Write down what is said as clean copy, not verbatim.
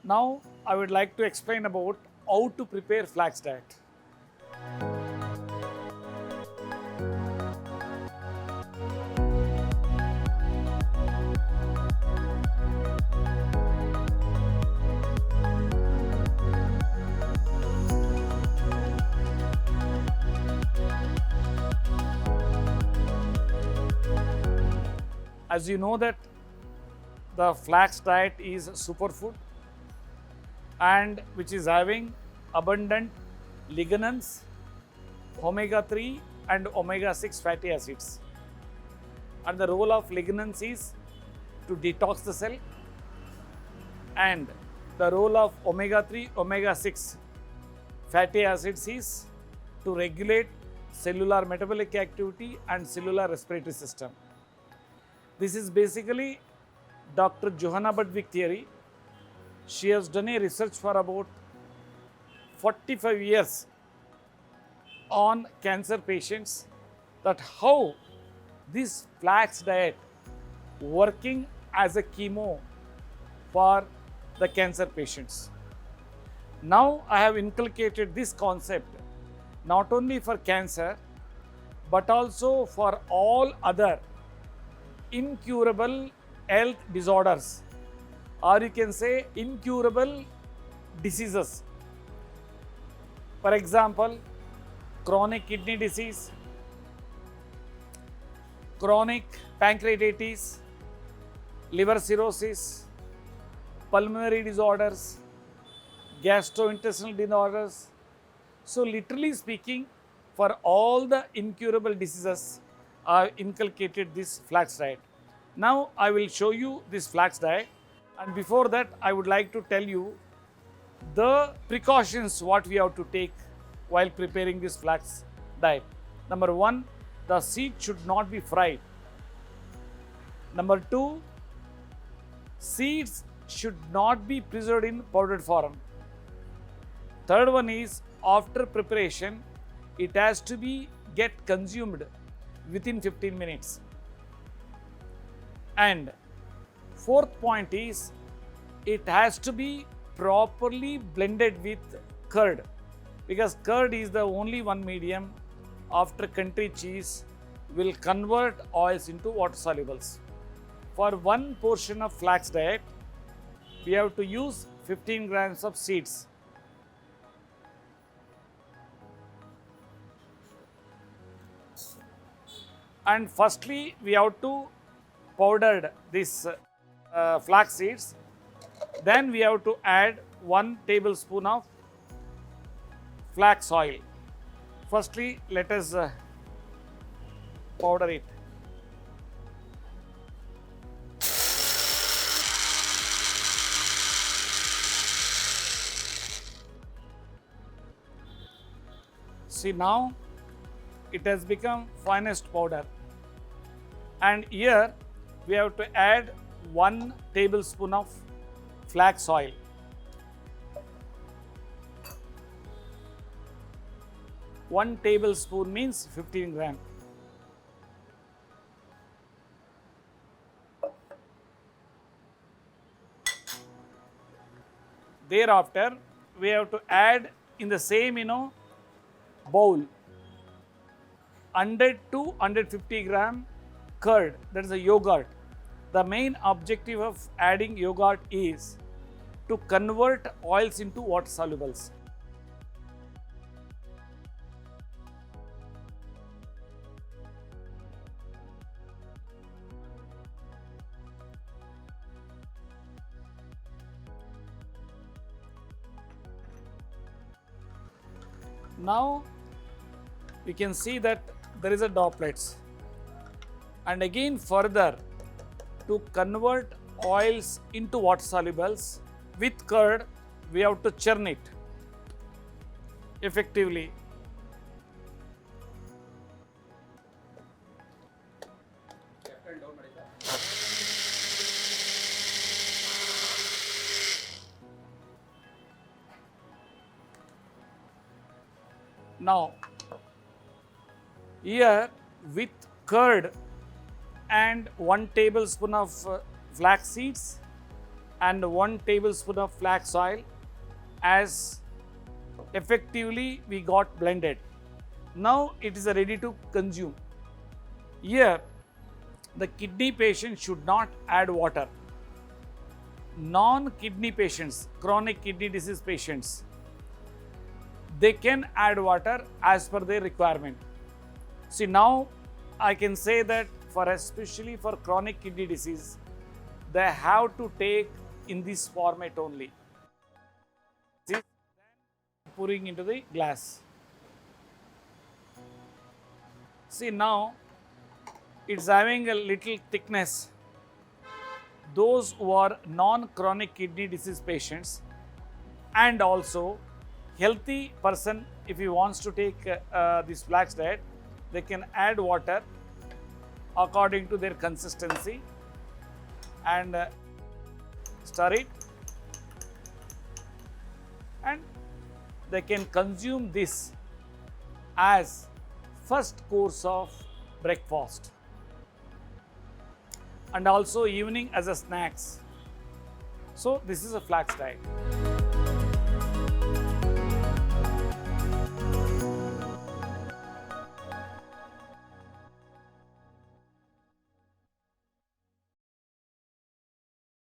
Now I would like to explain about how to prepare flax diet. As you know that the flax diet is superfood and which is having abundant lignans, omega-3 and omega-6 fatty acids. And the role of lignans is to detox the cell, and the role of omega-3, omega-6 fatty acids is to regulate cellular metabolic activity and cellular respiratory system. This is basically Dr. Johanna Budwig theory. She has done a research for about 45 years on cancer patients, that how this flax diet working as a chemo for the cancer patients. Now I have inculcated this concept not only for cancer but also for all other incurable health disorders, or you can say incurable diseases. For example, chronic kidney disease, chronic pancreatitis, liver cirrhosis, pulmonary disorders, gastrointestinal disorders. So literally speaking, for all the incurable diseases, I inculcated this flax diet. Now I will show you this flax diet, and before that I would like to tell you the precautions what we have to take while preparing this flax diet. Number 1, the seed should not be fried. Number 2, seeds should not be preserved in powdered form. Third one is, after preparation it has to be get consumed within 15 minutes. And fourth point is, it has to be properly blended with curd, because curd is the only one medium after country cheese will convert oils into water solubles. For one portion of flax diet, we have to use 15 grams of seeds. And firstly, we have to powder this flax seeds. Then we have to add 1 tablespoon of flax oil. Firstly, let us powder it. See, now it has become finest powder, and here we have to add 1 tablespoon of flax oil. One tablespoon means 15 grams. Thereafter, we have to add in the same bowl 100 to 150 gram curd, that is a yogurt. The main objective of adding yogurt is to convert oils into water solubles. Now we can see that there is a droplets, and again further to convert oils into water solubles with curd, we have to churn it effectively. Now, here with curd and 1 tablespoon of flax seeds, and 1 tablespoon of flax oil as effectively we got blended. Now it is ready to consume. Here the kidney patient should not add water. Non-kidney patients, chronic kidney disease patients, they can add water as per their requirement. See, now I can say that for especially for chronic kidney disease, they have to take in this format only. See, pouring into the glass. See, now it's having a little thickness. Those who are non-chronic kidney disease patients and also healthy person, if he wants to take this flax diet, they can add water according to their consistency and stir it, and they can consume this as first course of breakfast and also evening as a snacks. So this is a flax diet.